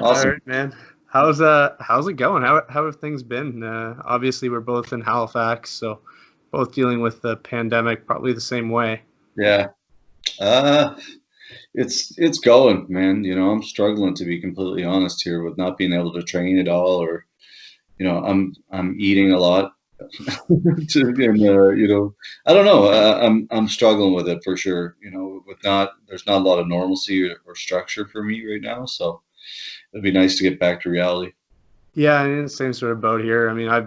Awesome. All right, man. How's it going? How have things been? Obviously, we're both in Halifax, so both dealing with the pandemic probably the same way. Yeah. Uh, it's going, man. I'm struggling to be completely honest here with not being able to train at all, or I'm eating a lot. I don't know. I'm struggling with it for sure. With not there's not a lot of normalcy or structure for me right now, so it'd be nice to get back to reality. Yeah, I'm in the same sort of boat here. I mean, I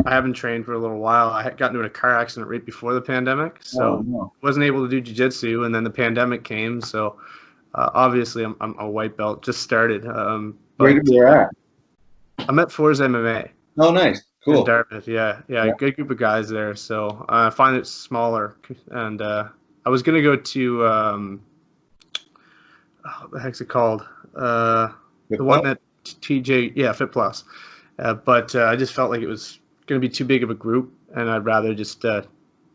haven't trained for a little while. I got into a car accident right before the pandemic, Oh so no. wasn't able to do jiu-jitsu, and then the pandemic came. So obviously, I'm a white belt, just started. Where did But you at? I'm at Forza MMA Oh, nice. in Cool. Dartmouth. Yeah, Yeah. good group of guys there. So I find it smaller, and I was gonna go to what the heck's it called? Uh, Good the one call. that TJ, yeah, Fit Plus. But I just felt like it was going to be too big of a group, and I'd rather just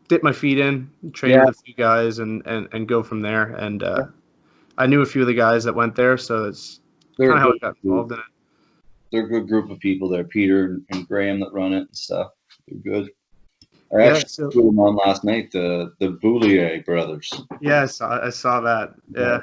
dip my feet in, train Yeah. with a few guys, and go from there. And I knew a few of the guys that went there, so that's They're kind a of how good I got group. involved in it. They're a good group of people there. Peter and Graham that run it and stuff. They're good. I Yeah, actually so put them on last night. The Boulier brothers. yeah, I saw that. Yeah. Yeah,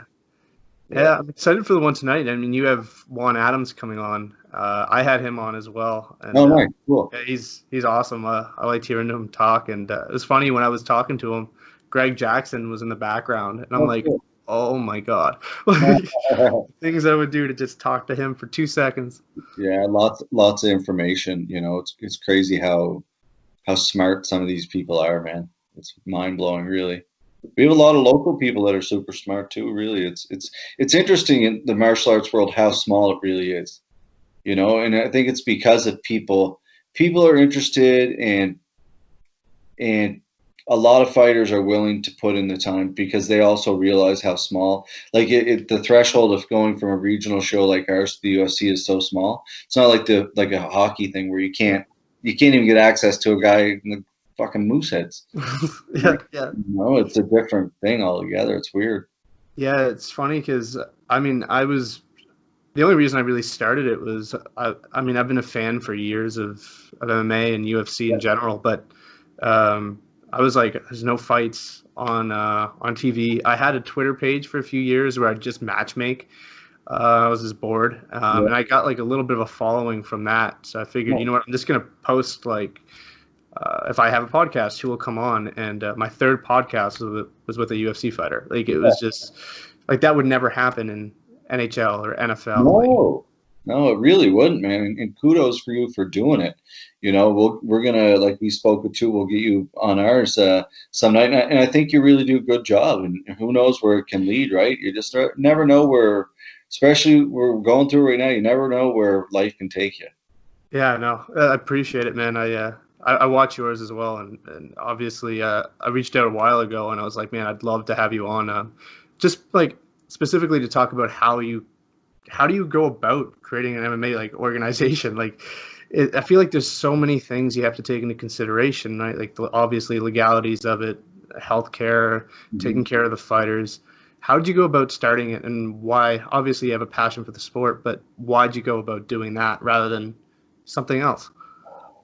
Yeah. yeah, I'm excited for the one tonight. I mean, you have Juan Adams coming on. I had him on as well, Oh, and nice. Cool. yeah, he's awesome. I liked hearing him talk, and it was funny when I was talking to him. Greg Jackson was in the background, and I'm Oh, like, cool. oh my god, like things I would do to just talk to him for 2 seconds. Yeah, lots of information. It's crazy how smart some of these people are, man. It's mind blowing, really. We have a lot of local people that are super smart too. Really, it's interesting in the martial arts world how small it really is. And I think it's because of people are interested, and a lot of fighters are willing to put in the time because they also realize how small, like the threshold of going from a regional show like ours to the UFC is so small. It's not like a hockey thing where you can't even get access to a guy in the fucking Mooseheads. Yeah, yeah, It's a different thing altogether. It's weird. yeah. It's funny because I mean, I was the only reason I really started it was I mean, I've been a fan for years of MMA and UFC in Yeah. general, but I was like, there's no fights on TV. I had a Twitter page for a few years where I'd just match make. I was just bored, Yeah. and I got like a little bit of a following from that. So I figured, you No. know what, I'm just gonna post like if I have a podcast, who will come on? And my third podcast was with a UFC fighter. Like it Yeah. was just like that would never happen in NHL or NFL. Like No, no, it really wouldn't, man. And kudos for you for doing it. We're gonna, like we spoke with too. We'll get you on ours some night, and I think you really do a good job. And who knows where it can lead, right? You just never know where, especially we're going through right now. You never know where life can take you. yeah, no, I appreciate it, man. I watch yours as well, and obviously I reached out a while ago, and I was like, man, I'd love to have you on, just like specifically to talk about how do you go about creating an MMA like organization? Like, I feel like there's so many things you have to take into consideration, right? Like obviously legalities of it, healthcare, Mhm. taking care of the fighters. How did you go about starting it, and why? Obviously, you have a passion for the sport, but why'd you go about doing that rather than something else?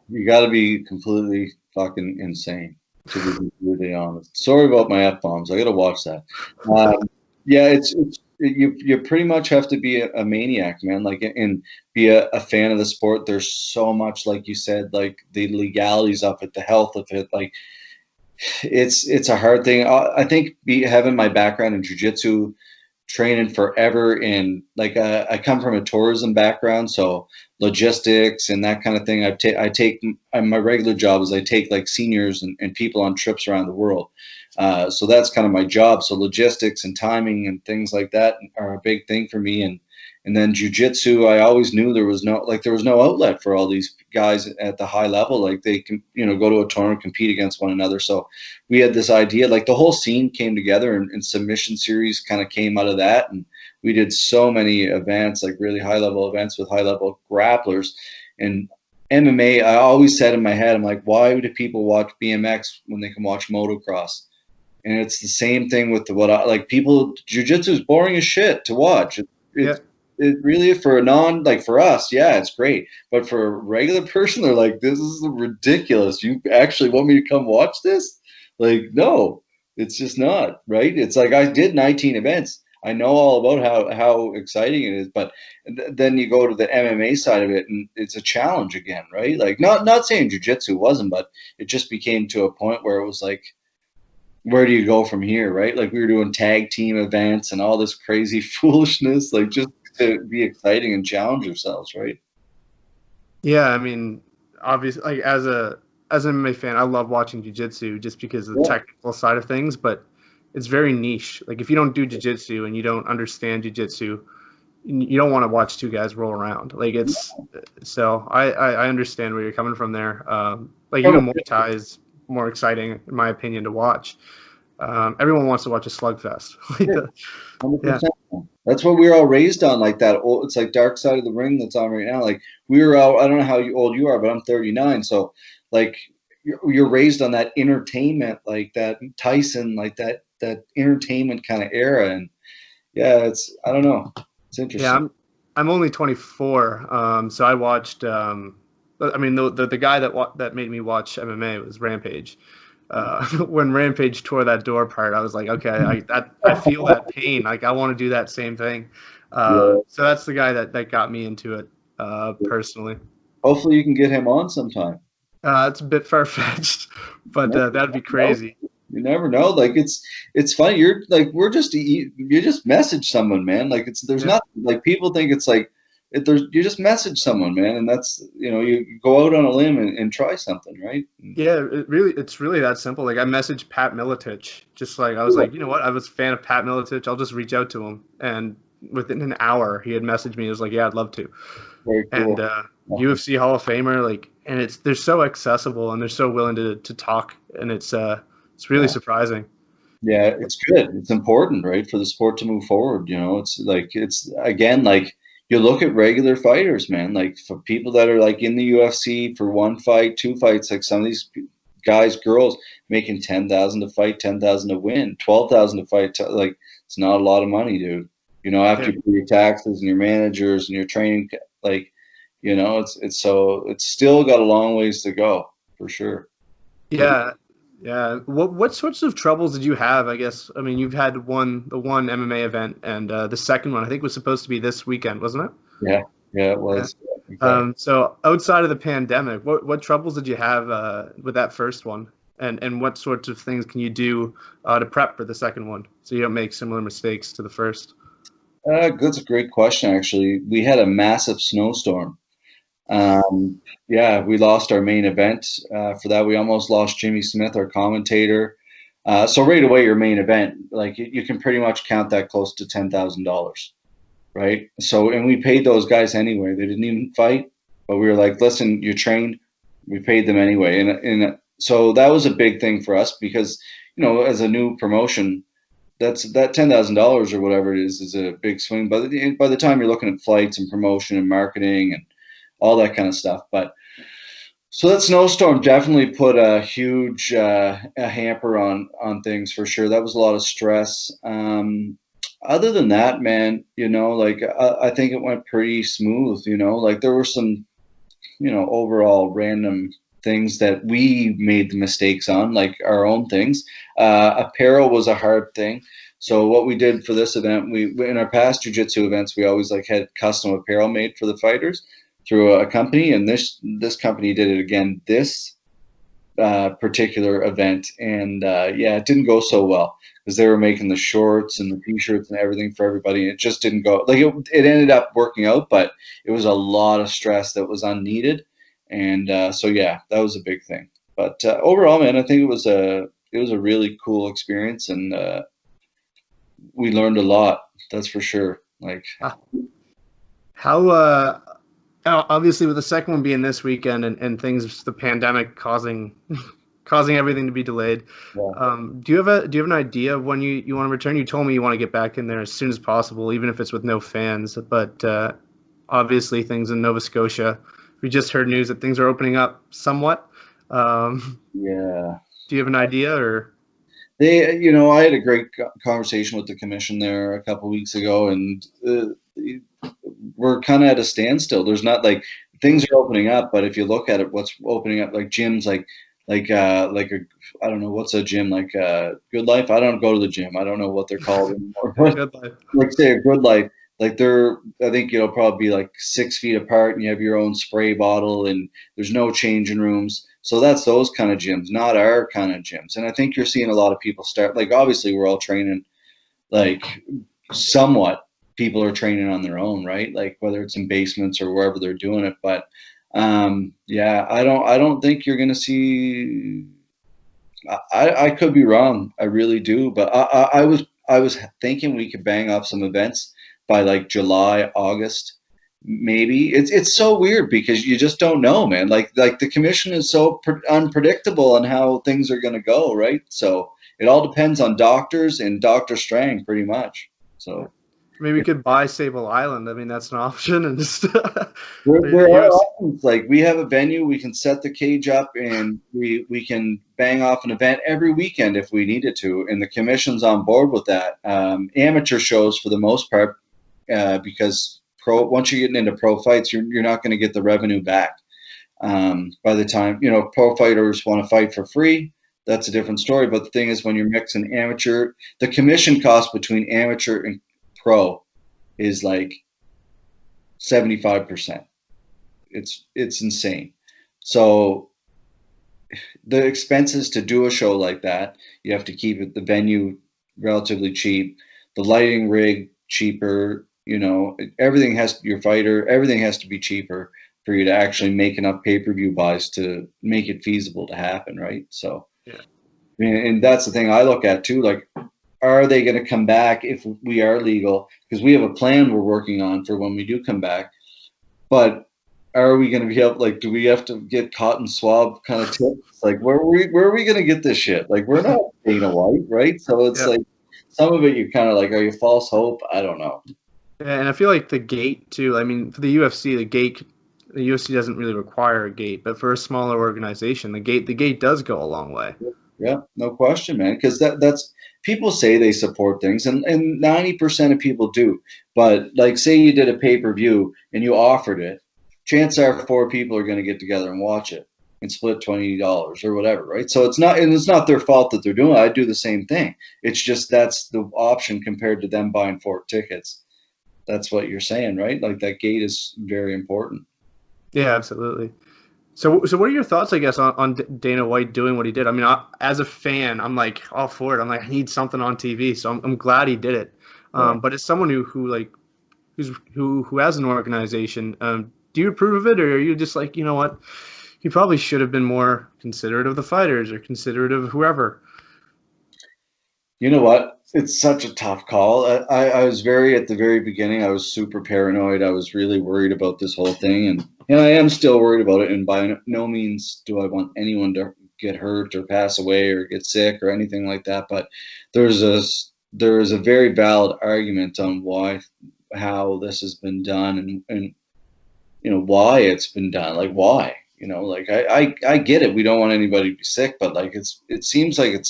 You got to be completely fucking insane to be completely honest. Sorry about my f bombs. I got to watch that. Yeah, you pretty much have to be a maniac, man. Like and be a fan of the sport. There's so much, like you said, like the legalities of it, the health of it. Like it's a hard thing. I think having my background in jujitsu, training forever in like I come from a tourism background, so logistics and that kind of thing. I take my regular job is I take like seniors and people on trips around the world. So that's kind of my job. So logistics and timing and things like that are a big thing for me. And then jujitsu, I always knew there was no outlet for all these guys at the high level. Like they can, go to a tournament, compete against one another. So we had this idea, like the whole scene came together, and submission series kind of came out of that. And we did so many events, like really high level events with high level grapplers. And MMA, I always said in my head, I'm like, why do people watch BMX when they can watch motocross? And it's the same thing with what I like. People, jujitsu is boring as shit to watch. Yeah, it really for a for us, yeah, it's great. But for a regular person, they're like, this is ridiculous. You actually want me to come watch this? Like, no, it's just not, right? It's like I did 19 events. I know all about how exciting it is, but then you go to the MMA side of it, and it's a challenge again, right? Like, not saying jiu-jitsu wasn't, but it just became to a point where it was like, where do you go from here, right? Like we were doing tag team events and all this crazy foolishness, like just to be exciting and challenge yourselves, right? Yeah, I mean, obviously, like as an MMA fan, I love watching jiu-jitsu just because of the Yeah, technical side of things, but it's very niche. Like if you don't do jiu-jitsu and you don't understand jiu-jitsu, you don't want to watch two guys roll around. Like it's so I understand where you're coming from there. Like from even Muay Thai is more exciting in my opinion to watch. Everyone wants to watch a slugfest. Like a the, yeah, 100%. That's what we were all raised on, like that old. It's like Dark Side of the Ring that's on right now. Like we were all. I don't know how old you are, but I'm 39. So like you're raised on that entertainment, like that Tyson, like that entertainment kind of era, and yeah, it's I don't know. It's yeah. interesting. I'm only 24, so I watched. I mean, the guy that made me watch MMA was Rampage. When Rampage tore that door apart, I was like, okay, I feel that pain. Like I want to do that same thing. Yeah. So that's the guy that got me into it personally. Hopefully, you can get him on sometime. It's a bit far fetched, but You that'd be never know. crazy. You never know. Like it's funny. You're like we're just you just message someone, man. Like there's Yeah, not like people think it's like there's you just message someone, man, and that's you go out on a limb and try something, right? yeah. It's really that simple. Like I messaged Pat Miletich, just like I was Cool. like, you know what? I was a fan of Pat Miletich. I'll just reach out to him, and within an hour, he had messaged me. He was like, yeah, I'd love to. Very And cool. Awesome. UFC Hall of Famer, like, and they're so accessible and they're so willing to talk, and it's really Yeah. surprising. Yeah, it's good. It's important, right, for the sport to move forward. It's like it's again like you look at regular fighters, man. Like for people that are like in the UFC for one fight, two fights, like some of these guys, girls making 10,000 to fight, 10,000 to win, 12,000 to fight. Like it's not a lot of money, dude. Yeah, After you pay your taxes and your managers and your training, like it's still got a long ways to go for sure. yeah, yeah. What sorts of troubles did you have? I guess I mean you've had the one MMA event, and the second one I think was supposed to be this weekend, wasn't it? Yeah, yeah, it Yeah. was. Yeah, exactly. So outside of the pandemic, what troubles did you have with that first one? And what sorts of things can you do to prep for the second one so you don't make similar mistakes to the first? That's a great question, actually. We had a massive snowstorm. Yeah, we lost our main event for that. We almost lost Jimmy Smith, our commentator. So right away, your main event, like you can pretty much count that close to $10,000, right? So, and we paid those guys anyway. They didn't even fight, but we were like, listen, you trained. We paid them anyway, and so that was a big thing for us because as a new promotion, that $10,000 or whatever it is a big swing. But by the time you're looking at flights and promotion and marketing and all that kind of stuff. But so that snowstorm definitely put a huge a hamper on things for sure. That was a lot of stress. Other than that, man, like I think it went pretty smooth. Like there were some overall random things that we made the mistakes on, like our own things. Apparel was a hard thing. So what we did for this event, we in our past jiu-jitsu events, we always like had custom apparel made for the fighters through a company, and this company did it again this particular event, and yeah, it didn't go so well because they were making the shorts and the t-shirts and everything for everybody, and it just didn't go like it ended up working out, but it was a lot of stress that was unneeded, and so yeah, that was a big thing. But overall, man, I think it was a really cool experience, and we learned a lot. That's for sure. Like, Uh, How obviously with the second one being this weekend and things the pandemic causing everything to be delayed. yeah. Do you have an idea of when you want to return? You told me you want to get back in there as soon as possible, even if it's with no fans. But obviously things in Nova Scotia, we just heard news that things are opening up somewhat. Yeah. Do you have an idea or? I had a great conversation with the commission there a couple of weeks ago, and we're kind of at a standstill. There's not like things are opening up, but if you look at it, what's opening up, like gyms, like a, I don't know, what's a gym, like Good Life. I don't go to the gym. I don't know what they're called anymore. But Good life. like say a Good Life, like they're, I think you'll probably be like 6 feet apart, and you have your own spray bottle, and there's no changing rooms. So that's those kind of gyms, not our kind of gyms. And I think you're seeing a lot of people start, like obviously we're all training, like somewhat people are training on their own, right? Like whether it's in basements or wherever they're doing it. But yeah, I don't think you're gonna see. I could be wrong. I really do. But I was thinking we could bang off some events by like July, August. Maybe it's so weird because you just don't know, man. Like the commission is so unpredictable on how things are going to go, right? So it all depends on doctors and Dr. Strang, pretty much. So Maybe we could buy Sable Island. I mean, that's an option, and just there are US. options. Like we have a venue, we can set the cage up, and we can bang off an event every weekend if we needed to. And the commission's on board with that. Amateur shows for the most part, because once you're getting into pro fights, you're not going to get the revenue back. By the time, pro fighters want to fight for free, that's a different story. But the thing is, when you're mixing amateur, the commission cost between amateur and pro is like 75%. It's insane. So the expenses to do a show like that, you have to keep the venue relatively cheap, the lighting rig cheaper, everything your fighter, everything has to be cheaper for you to actually make enough pay-per-view buys to make it feasible to happen, right? So Yeah. and that's the thing I look at too, like, are they going to come back if we are legal? Because we have a plan we're working on for when we do come back. But are we going to be able, like, do we have to get cotton swab kind of tips? Like, where are we going to get this shit? Like, we're not Dana White, right? So it's Yeah. like some of it, you kind of like, are you false hope? I don't know. Yeah, and I feel like the gate too. I mean, for the UFC, the UFC doesn't really require a gate, but for a smaller organization, the gate does go a long way. Yeah, no question, man. Because that's people say they support things, and 90% of people do. But like, say you did a pay-per-view and you offered it, chances are 4 people are going to get together and watch it and split $20 or whatever, right? So it's not their fault that they're doing it. I do the same thing. It's just that's the option compared to them buying 4 tickets. That's what you're saying, right? Like that gate is very important. Yeah, absolutely. So what are your thoughts, I guess, on Dana White doing what he did? I mean, as a fan, I'm like all for it. I'm like, I need something on TV, so I'm glad he did it. Yeah. But as someone who has an organization, do you approve of it, or are you just like, you know what, he probably should have been more considerate of the fighters or considerate of whoever? You know what? It's such a tough call. I was at the very beginning, I was super paranoid. I was really worried about this whole thing. And I am still worried about it. And by no means do I want anyone to get hurt or pass away or get sick or anything like that. But there's a, there is a very valid argument on how this has been done, and why it's been done. Like, why? Like, I get it. We don't want anybody to be sick, but like, it seems like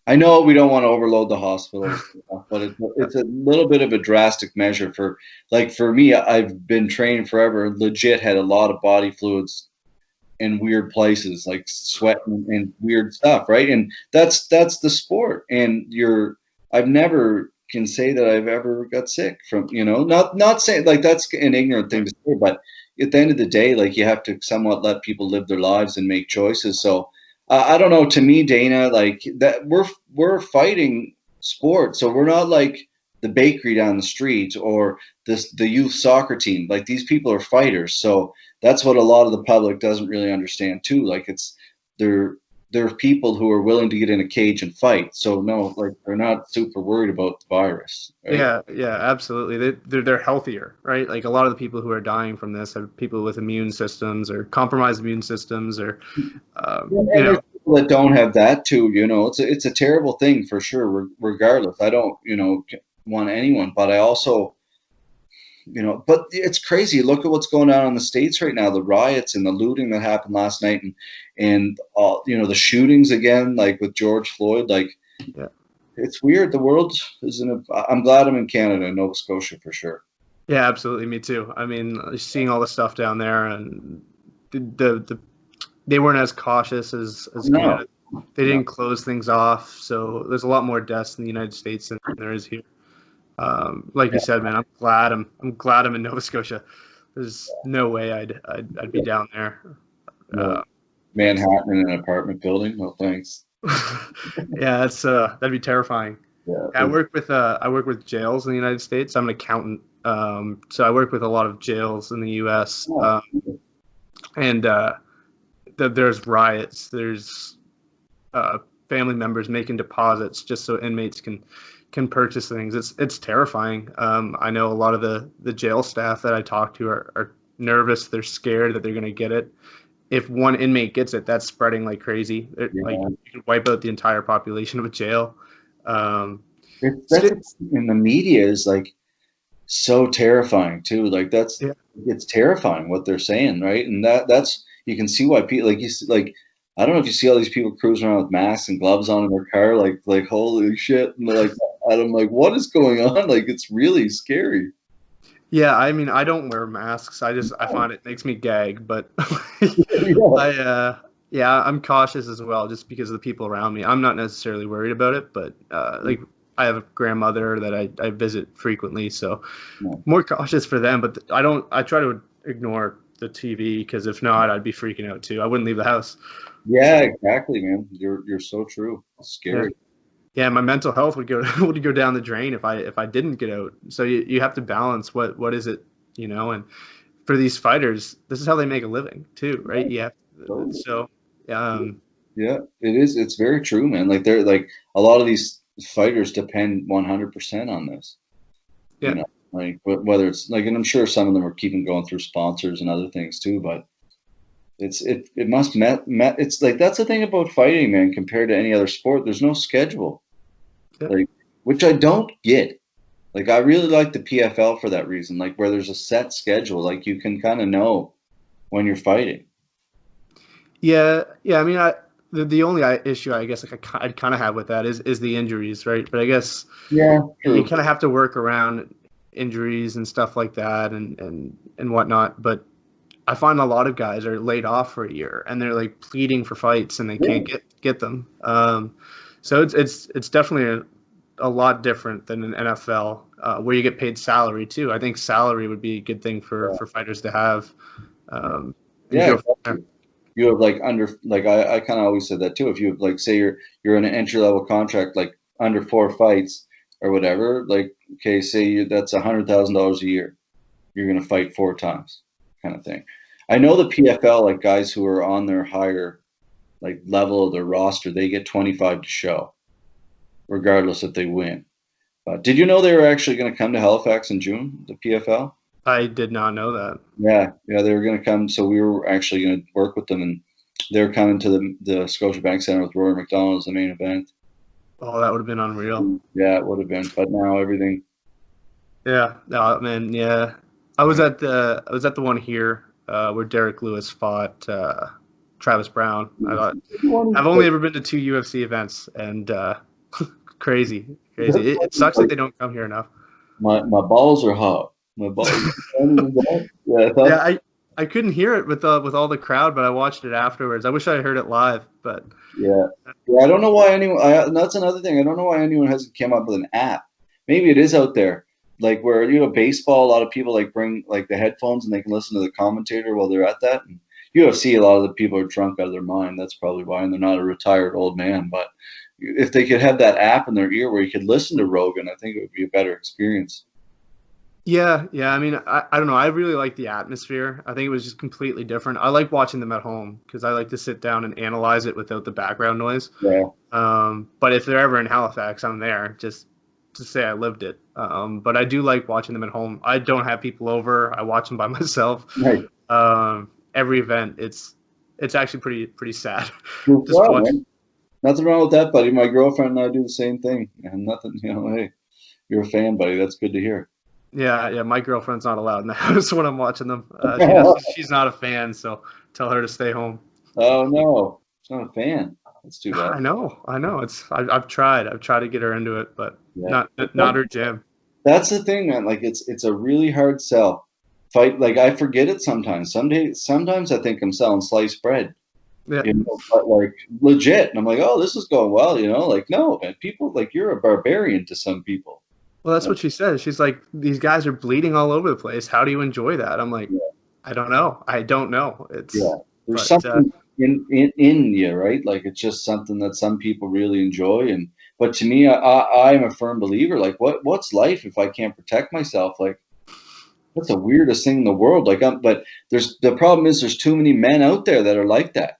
I know we don't want to overload the hospitals, but it's a little bit of a drastic measure for me. I've been trained forever, legit had a lot of body fluids in weird places, like sweat and weird stuff, right? And that's the sport. And I've never can say that I've ever got sick from, not saying like that's an ignorant thing to say, but at the end of the day, like you have to somewhat let people live their lives and make choices. So I don't know. To me, Dana, like that, we're fighting sport, so we're not like the bakery down the street or the youth soccer team. Like these people are fighters, so that's what a lot of the public doesn't really understand too. Like they're people who are willing to get in a cage and fight. So no, like they're not super worried about the virus, right? Yeah, yeah, absolutely. They're healthier, right? Like a lot of the people who are dying from this are people with immune systems or compromised immune systems, or And you there's know, people that don't have that too. It's a terrible thing for sure. Regardless, I don't want anyone, but I also but it's crazy. Look at what's going on in the States right now, the riots and the looting that happened last night, and all, the shootings again, like with George Floyd. Like, yeah. it's weird. The world is I'm glad I'm in Canada and Nova Scotia for sure. Yeah, absolutely. Me too. I mean, seeing all the stuff down there, and the they weren't as cautious as No, Canada. They no. didn't close things off, so there's a lot more deaths in the United States than there is here. Like you Yeah, said, man, I'm glad I'm in Nova Scotia. There's no way I'd be down there. no. Uh, Manhattan in an apartment building. No thanks. yeah, that's that'd be terrifying. Yeah. I work with jails in the United States. I'm an accountant, so I work with a lot of jails in the U.S. Oh, And there's riots. There's uh, family members making deposits just so inmates can purchase things. It's terrifying. I know a lot of the jail staff that I talk to are nervous. They're scared that they're going to get it. If one inmate gets it, that's spreading like crazy. Like yeah. you can wipe out the entire population of a jail. Um, That's st- in the media is like so terrifying too. Like yeah, it's terrifying what they're saying, right? And that's you can see why people like like I don't know if you see all these people cruising around with masks and gloves on in their car, like holy shit, and like and I'm like, what is going on? Like it's really scary. yeah. I mean, I don't wear masks. I find it makes me gag, but Yeah. I yeah, I'm cautious as well, just because of the people around me. I'm not necessarily worried about it, but like I have a grandmother that I visit frequently, so No. more cautious for them. But I don't. I try to ignore the TV because if not, I'd be freaking out too. I wouldn't leave the house. Yeah, exactly, man. You're so true. It's Yeah, scary. yeah. My mental health would go would go down the drain if I didn't get out. So you have to balance what is it, and for these fighters, this is how they make a living too, right? Yeah. Totally. So um, Yeah, it is. It's very true, man. Like they're like a lot of these fighters depend 100% on this. You yeah. know, like whether it's like, and I'm sure some of them are keeping going through sponsors and other things too. But it must met. It's like that's the thing about fighting, man. Compared to any other sport, there's no schedule, Yeah. like which I don't get. Like I really like the PFL for that reason. Like where there's a set schedule, like you can kind of know when you're fighting. Yeah, yeah. I mean, the only issue I guess like I'd kind of have with that is the injuries, right? But I guess Yeah, you true. kind of have to work around injuries and stuff like that and whatnot. But I find a lot of guys are laid off for a year and they're like pleading for fights and they Yeah, can't get them. So it's definitely a lot different than an NFL where you get paid salary too. I think salary would be a good thing for fighters to have um, and yeah, go from there. exactly. You have like under like I kind of always said that too. If you have like say you're in an entry level contract like under 4 fights or whatever, like okay, say that's $100,000 a year. You're gonna fight 4 times, kind of thing. I know the PFL like guys who are on their higher like level of their roster, they get 25 to show, regardless if they win. Did you know they were actually going to come to Halifax in June? The PFL. I did not know that. Yeah, yeah, they were going to come. So we were actually going to work with them, and they're coming to the Scotiabank Center with Rory McDonald as the main event. Oh, that would have been unreal. Yeah, it would have been, but now everything. Yeah, no, man. Yeah, I was at the one here where Derek Lewis fought Travis Brown. I've only ever been to two UFC events, and crazy, crazy. It sucks that they don't come here enough. My balls are hot. My balls. Yeah, I Yeah, thought. I couldn't hear it with all the crowd, but I watched it afterwards. I wish I heard it live, but Yeah, yeah. I don't know why anyone. And that's another thing. I don't know why anyone hasn't come up with an app. Maybe it is out there, like where baseball. A lot of people like bring like the headphones and they can listen to the commentator while they're at that. And UFC, a lot of the people are drunk out of their mind. That's probably why, and they're not a retired old man. But if they could have that app in their ear where you could listen to Rogan, I think it would be a better experience. yeah, yeah. I mean, I don't know. I really like the atmosphere. I think it was just completely different. I like watching them at home because I like to sit down and analyze it without the background noise. Yeah, But if they're ever in Halifax, I'm there just to say I lived it. But I do like watching them at home. I don't have people over. I watch them by myself. right. Every event, it's actually pretty sad. Just Well, watch. man. Nothing wrong with that, buddy. My girlfriend and I do the same thing, and nothing. Hey, you're a fan, buddy. That's good to hear. Yeah, yeah. My girlfriend's not allowed in the house when I'm watching them. She's not a fan, so tell her to stay home. Oh no, she's not a fan. That's too bad. I know. I've tried to get her into it, but Yeah, not her jam. That's the thing, man. Like it's a really hard sell. Fight like I forget it sometimes. Sometimes I think I'm selling sliced bread, Yeah. but like legit. And I'm like, oh, this is going well, Like no, man, people like you're a barbarian to some people. Well, that's what she said. She's like, these guys are bleeding all over the place. How do you enjoy that? I'm like, Yeah, I don't know. I don't know. yeah. There's But something in you, right? Like it's just something that some people really enjoy. And but to me, I'm a firm believer. Like what's life if I can't protect myself? Like that's the weirdest thing in the world. But the problem is there's too many men out there that are like that,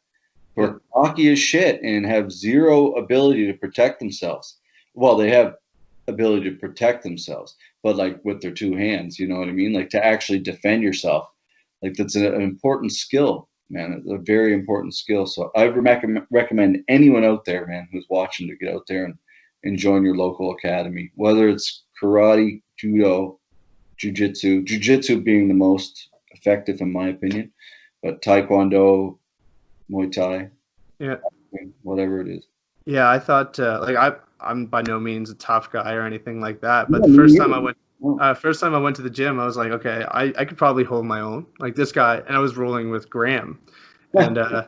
who yeah, are cocky as shit and have zero ability to protect themselves. Well, they have ability to protect themselves, but like with their two hands, you know what I mean? Like to actually defend yourself. Like that's an important skill, man. It's a very important skill. So I recommend anyone out there, man, who's watching to get out there and join your local academy, whether it's karate, judo, jiu-jitsu being the most effective in my opinion, but taekwondo, Muay Thai, yeah, whatever it is. yeah. I thought like I'm by no means a tough guy or anything like that. But Yeah, the me first time I neither. went, No. first time I went to the gym, I was like, okay, I could probably hold my own. Like this guy, and I was rolling with Graham, and I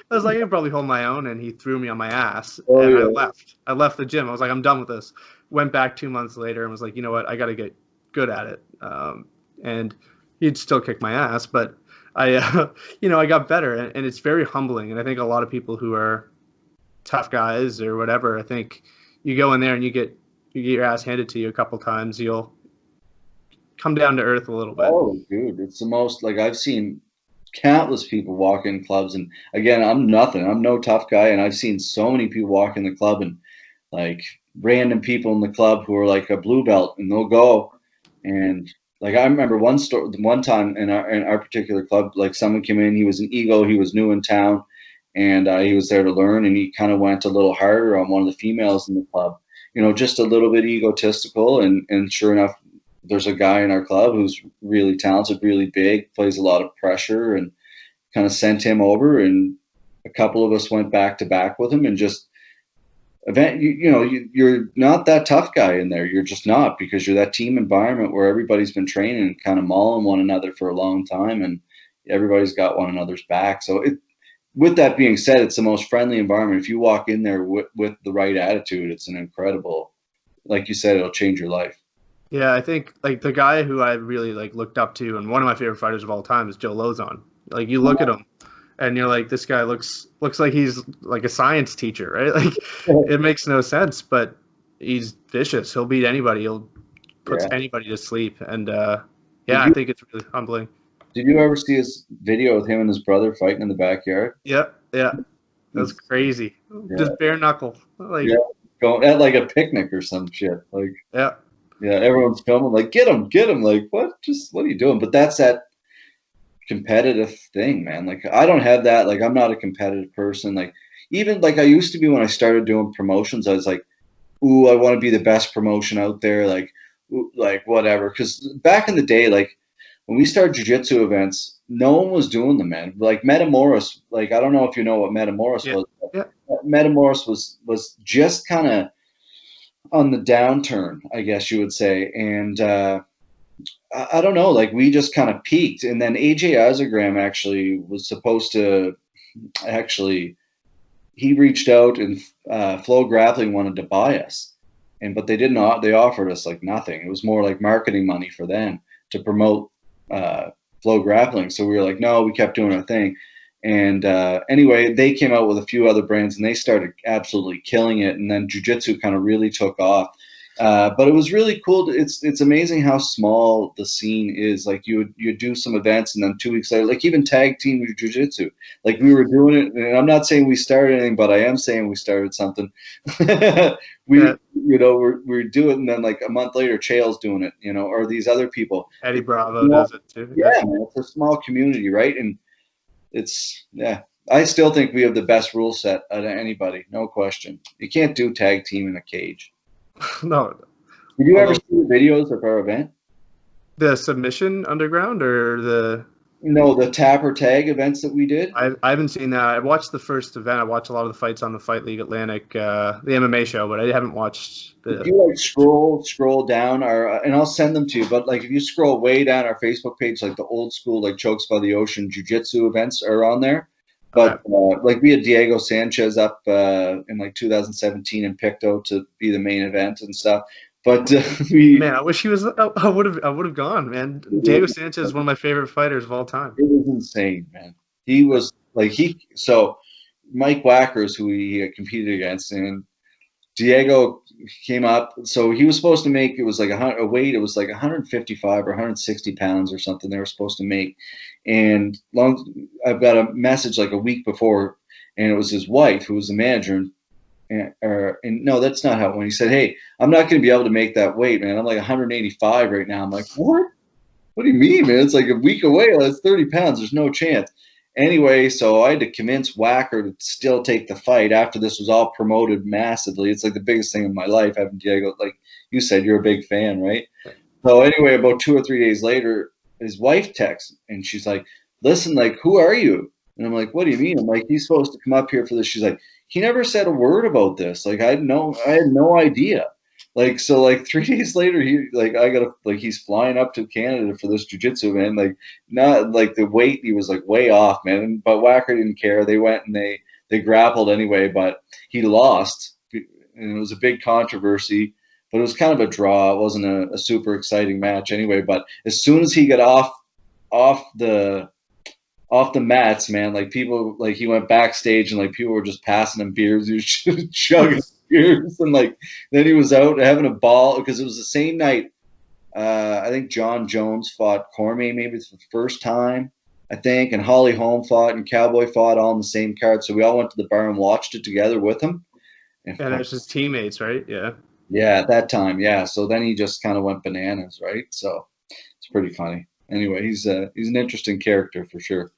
was like, I could probably hold my own, and he threw me on my ass, Oh and I yeah. left. I left the gym. I was like, I'm done with this. Went back 2 months later and was like, you know what, I got to get good at it. And he'd still kick my ass, but I, I got better, and it's very humbling. And I think a lot of people who are tough guys or whatever, I think you go in there and you get your ass handed to you a couple times, you'll come down to earth a little bit. Oh, dude, it's the most like I've seen countless people walk in clubs, and again, I'm nothing. I'm no tough guy, and I've seen so many people walk in the club, and like random people in the club who are like a blue belt, and they'll go, and like I remember one time in our particular club, like someone came in, he was an ego, he was new in town, and he was there to learn, and he kind of went a little harder on one of the females in the club, just a little bit egotistical, and sure enough, there's a guy in our club who's really talented, really big, plays a lot of pressure, and kind of sent him over. And a couple of us went back to back with him, and just you're not that tough guy in there. You're just not, because you're that team environment where everybody's been training and kind of mauling one another for a long time, and everybody's got one another's back. So with that being said, it's the most friendly environment. If you walk in there with the right attitude, it's an incredible, like you said, it'll change your life. Yeah, I think like the guy who I really like looked up to, and one of my favorite fighters of all time is Joe Lozon. Like you look at him, and you're like, this guy looks like he's like a science teacher, right? Like it makes no sense, but he's vicious. He'll beat anybody. He'll put Yeah. anybody to sleep, and Did yeah, I you think it's really humbling. did you ever see his video with him and his brother fighting in the backyard? Yeah, yeah, that's It's, crazy. yeah, Just bare knuckle, like yeah, going at like a picnic or some shit. Like, yeah, yeah, everyone's filming, like, get him. Like, what? Just what are you doing? But that's that competitive thing, man. Like, I don't have that. Like, I'm not a competitive person. Like, even like I used to be when I started doing promotions. I was like, ooh, I want to be the best promotion out there. Like, ooh, like whatever. Because back in the day, like when we started jujitsu events, no one was doing them, man. Like Metamoris, like I don't know if you know what Metamoris yeah, was. yeah. Metamoris was just kind of on the downturn, I guess you would say. And I don't know, like we just kind of peaked. And then AJ Azagram actually was supposed to actually, he reached out, and Flow Grappling wanted to buy us. But they did not, they offered us like nothing. It was more like marketing money for them to promote Flow Grappling. So we were like, no, we kept doing our thing. And anyway, they came out with a few other brands, and they started absolutely killing it. And then jiu-jitsu kind of really took off. But it was really cool. It's amazing how small the scene is. Like you do some events, and then 2 weeks later, like even tag team jiu-jitsu, like we were doing it. And I'm not saying we started anything, but I am saying we started something. we Yeah. we're doing it, and then like a month later, Chael's doing it. Or these other people. Eddie It's Bravo small, does it too. Yeah, yeah, man, it's a small community, right? And yeah. I still think we have the best rule set out of anybody, no question. You can't do tag team in a cage. no, Did you ever although see the videos of our event? the submission underground or the No, the tap or tag events that we did. I haven't seen that. I watched the first event. I watched a lot of the fights on the Fight League Atlantic, the MMA show, but I haven't watched If the. you like scroll down our, and I'll send them to you, but like if you scroll way down our Facebook page, like the old school like Chokes by the Ocean jiu-jitsu events are on there. Okay. But like we had Diego Sanchez up in like 2017 in Picto to be the main event and stuff. But we Man, I wish he was. I would have gone, man. Diego Sanchez is one of my favorite fighters of all time. It was insane, man. He was like so Mike Wackers, who he competed against, and Diego came up. So he was supposed to make, it was like a weight, it was like 155 or 160 pounds or something they were supposed to make. And I've got a message like a week before, and it was his wife who was the manager. And no, that's not how it went. He said, "Hey, I'm not going to be able to make that weight, man. I'm like 185 right now." I'm like, "What? What do you mean, man? It's like a week away. That's 30 pounds. There's no chance." Anyway, so I had to convince Wacker to still take the fight after this was all promoted massively. It's like the biggest thing in my life having Diego. Like you said, you're a big fan, right? So anyway, about 2 or 3 days later, his wife texts and she's like, "Listen, like, who are you?" And I'm like, "What do you mean?" I'm like, "He's supposed to come up here for this." She's like, "He never said a word about this. Like, I had no idea." Like, so like 3 days later, he's flying up to Canada for this jujitsu, man. Like, not like the weight, he was like way off, man. But Wacker didn't care. They went and they grappled anyway, but he lost, and it was a big controversy. But it was kind of a draw. It wasn't a super exciting match anyway. But as soon as he got off the off the mats, man, like people, like he went backstage and like people were just passing him beers. He was chugging beers, and like then he was out having a ball because it was the same night. I think John Jones fought Cormier maybe for the first time, I think, and Holly Holm fought and Cowboy fought all on the same card. So we all went to the bar and watched it together with him. And And it's his teammates, right? Yeah. yeah, at that time, yeah. So then he just kind of went bananas, right? So it's pretty funny. Anyway, he's an interesting character for sure.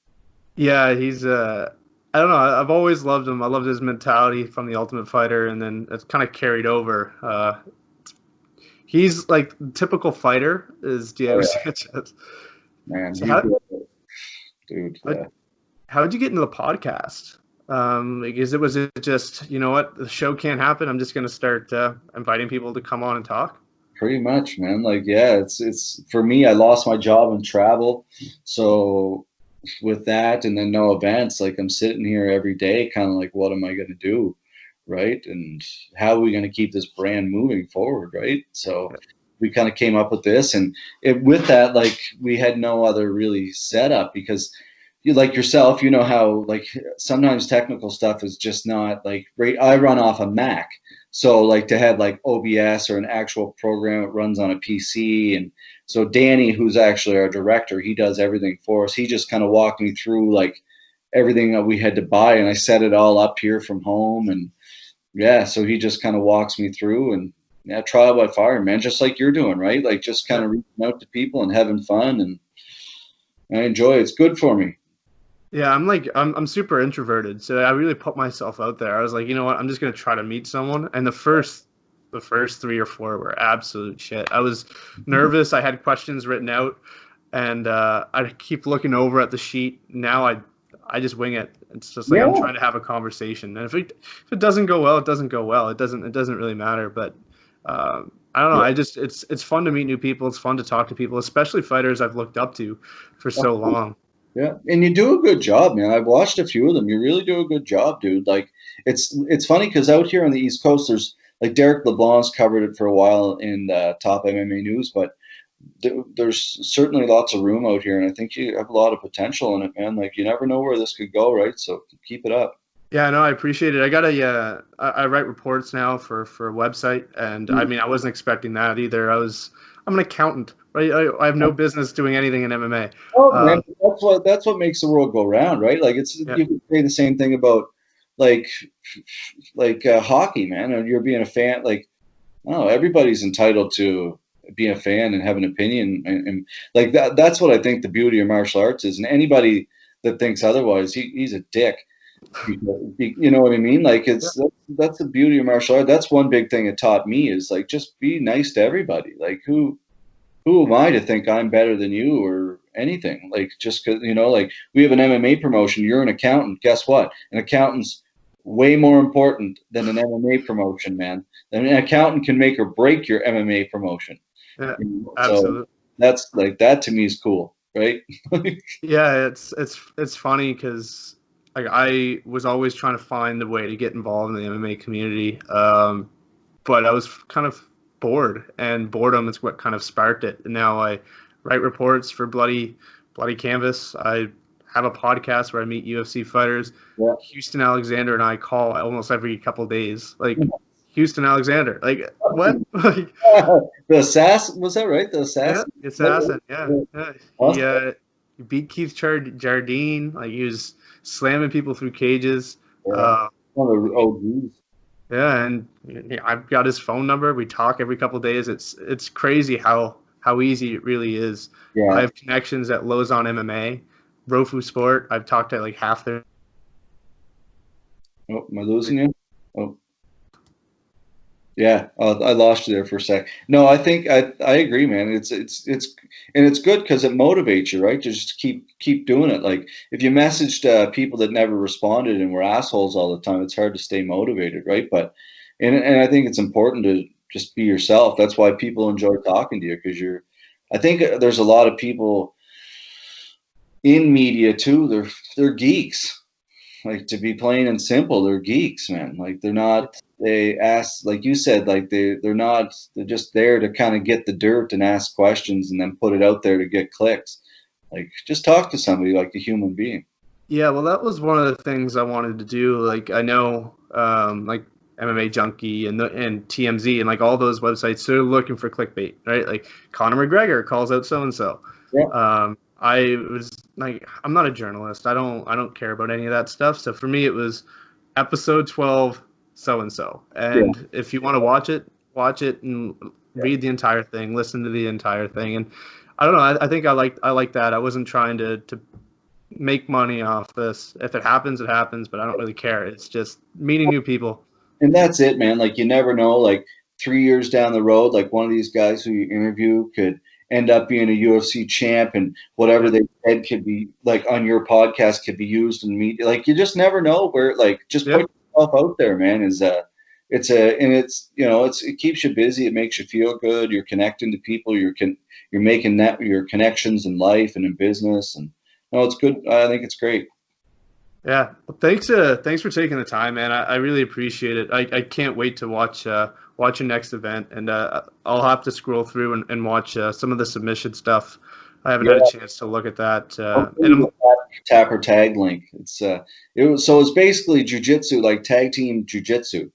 Yeah, he's I don't know. I've always loved him. I loved his mentality from the Ultimate Fighter, and then it's kind of carried over. He's like the typical fighter is Diego Oh, yeah, Sanchez. man, So dude. how Yeah. how did you get into the podcast? Like, was it just, you know what, the show can't happen? I'm just gonna start inviting people to come on and talk. Pretty much, man. Like, yeah, it's for me. I lost my job in travel, so with that, and then no events. Like, I'm sitting here every day, kind of like, what am I going to do, right? And how are we going to keep this brand moving forward, right? So we kind of came up with this, and with that, like, we had no other really setup because you like yourself, you know how like sometimes technical stuff is just not like great. I run off a Mac, so like to have like OBS or an actual program that runs on a PC, and so Danny, who's actually our director, he does everything for us. He just kind of walked me through like everything that we had to buy, and I set it all up here from home, and yeah, so he just kind of walks me through, and yeah, trial by fire, man, just like you're doing, right? Like just kind Yeah. of reaching out to people and having fun, and I enjoy it. It's good for me. Yeah, I'm super introverted, so I really put myself out there. I was like, you know what, I'm just gonna try to meet someone. And the first three or four were absolute shit. I was nervous. I had questions written out, and I keep looking over at the sheet. Now I just wing it. It's just like I'm Yeah. trying to have a conversation, and if it doesn't go well, it doesn't go well. It doesn't really matter. But I don't know. Yeah. It's fun to meet new people. It's fun to talk to people, especially fighters I've looked up to for so long. Yeah, and you do a good job, man. I've watched a few of them. You really do a good job, dude. Like it's funny because out here on the East Coast, there's like Derek LeBlanc's covered it for a while in Top MMA News, but there's certainly lots of room out here, and I think you have a lot of potential in it, man. Like you never know where this could go, right? So keep it up. Yeah, no, I appreciate it. I write reports now for a website, and I mean, I wasn't expecting that either. I'm an accountant, right? I have no business doing anything in MMA. Oh man, Uh, that's what makes the world go round, right? Like it's yeah, you can say the same thing about like hockey, man. And you're being a fan, like oh, everybody's entitled to be a fan and have an opinion, and like that. That's what I think the beauty of martial arts is. And anybody that thinks otherwise, he's a dick. You know what I mean? Like yeah, that's the beauty of martial art. That's one big thing it taught me is like just be nice to everybody. Like who am I to think I'm better than you or anything. Like just because like we have an MMA promotion, you're an accountant. Guess what? An accountant's way more important than an MMA promotion, man. And an accountant can make or break your MMA promotion. Yeah, So absolutely. that's like that to me is cool, right? Yeah, it's funny because like I was always trying to find a way to get involved in the MMA community, but I was kind of bored, and boredom is what kind of sparked it. And now I write reports for Bloody Canvas. I have a podcast where I meet UFC fighters. Yeah. Houston Alexander and I call almost every couple of days. Like Houston Alexander, like what? Like, The assassin, was that right? The yeah, assassin. assassin. Yeah. He beat Keith Jardine. Like he was slamming people through cages. Yeah. One of the OGs. Yeah, and I've got his phone number. We talk every couple of days. It's crazy how easy it really is. Yeah. I have connections at Lozon MMA, Rofu Sport. I've talked to like half their. Oh, am I losing you? Oh. Yeah, I lost you there for a sec. No, I think I agree, man. It's and it's good because it motivates you, right? To just keep doing it. Like if you messaged people that never responded and were assholes all the time, it's hard to stay motivated, right? But and I think it's important to just be yourself. That's why people enjoy talking to you because you're. I think there's a lot of people in media too. They're geeks. Like to be plain and simple, they're geeks, man. Like they're not. They ask, like you said, like they're not. They're just there to kind of get the dirt and ask questions and then put it out there to get clicks. Like just talk to somebody like a human being. Yeah, well, that was one of the things I wanted to do. Like I know, like MMA Junkie and TMZ and like all those websites, they're looking for clickbait, right? Like Conor McGregor calls out so and so. I was like, I'm not a journalist. I don't care about any of that stuff. So for me, it was episode 12, so and so. And if you want to watch it and read the entire thing, listen to the entire thing. And I don't know. I think I like that. I wasn't trying to make money off this. If it happens, it happens. But I don't really care. It's just meeting new people. And that's it, man. Like you never know. Like 3 years down the road, like one of these guys who you interview could end up being a UFC champ, and whatever they said could be like on your podcast could be used in media. Like you just never know where. Like just put yourself out there, man. It keeps you busy. It makes you feel good. You're connecting to people. You're making your connections in life and in business, and no, it's good. I think it's great. Yeah, well, thanks for taking the time, man. I really appreciate it. I can't wait to watch your next event, and I'll have to scroll through and watch some of the submission stuff. I haven't had a chance to look at that. And tap or tag link. It's basically jujitsu, like tag team jujitsu.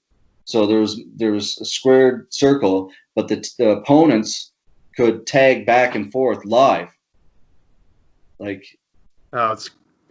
So there's a squared circle, but the opponents could tag back and forth live. Like,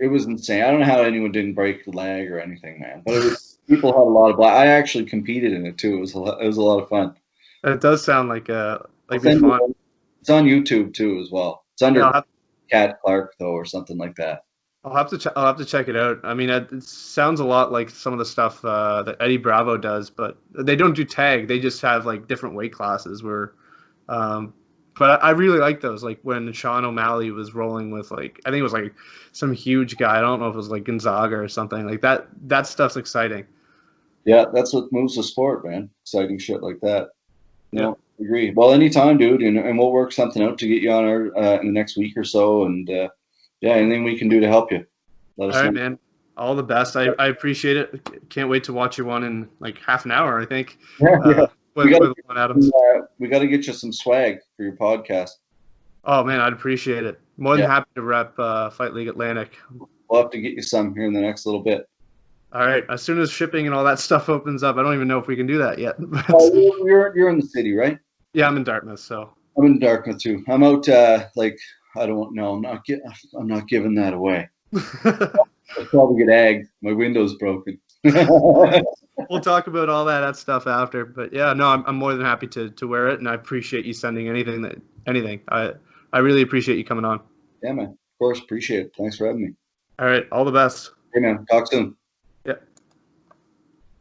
it was insane. I don't know how anyone didn't break the leg or anything, man. But people had a lot of I actually competed in it too. It was a lot of fun. It does sound like fun. It's on YouTube too as well. It's under Clarke though, or something like that. I'll have to check it out. I mean, it sounds a lot like some of the stuff that Eddie Bravo does, but they don't do tag. They just have like different weight classes where. But I really like those. Like when Sean O'Malley was rolling with I think it was like some huge guy. I don't know if it was like Gonzaga or something like that. That stuff's exciting. Yeah, that's what moves the sport, man. Exciting shit like that. Agree. Well, anytime, dude, and we'll work something out to get you on our in the next week or so, and anything we can do to help you. All right, man. All the best. I appreciate it. Can't wait to watch your one in like half an hour, I think. Yeah. We got to get you some swag for your podcast. Oh man, I'd appreciate it. More than happy to rep Fight League Atlantic. We'll have to get you some here in the next little bit. All right. As soon as shipping and all that stuff opens up, I don't even know if we can do that yet. You're in the city, right? Yeah, I'm in Dartmouth, so. I'm in Dartmouth too. I'm out. I don't know. I'm not giving that away. I'll probably get agged. My window's broken. We'll talk about all that stuff after. But yeah, no, I'm more than happy to wear it, and I appreciate you sending anything. I really appreciate you coming on. Yeah, man. Of course, appreciate it. Thanks for having me. All right, all the best. Hey, man. Talk soon.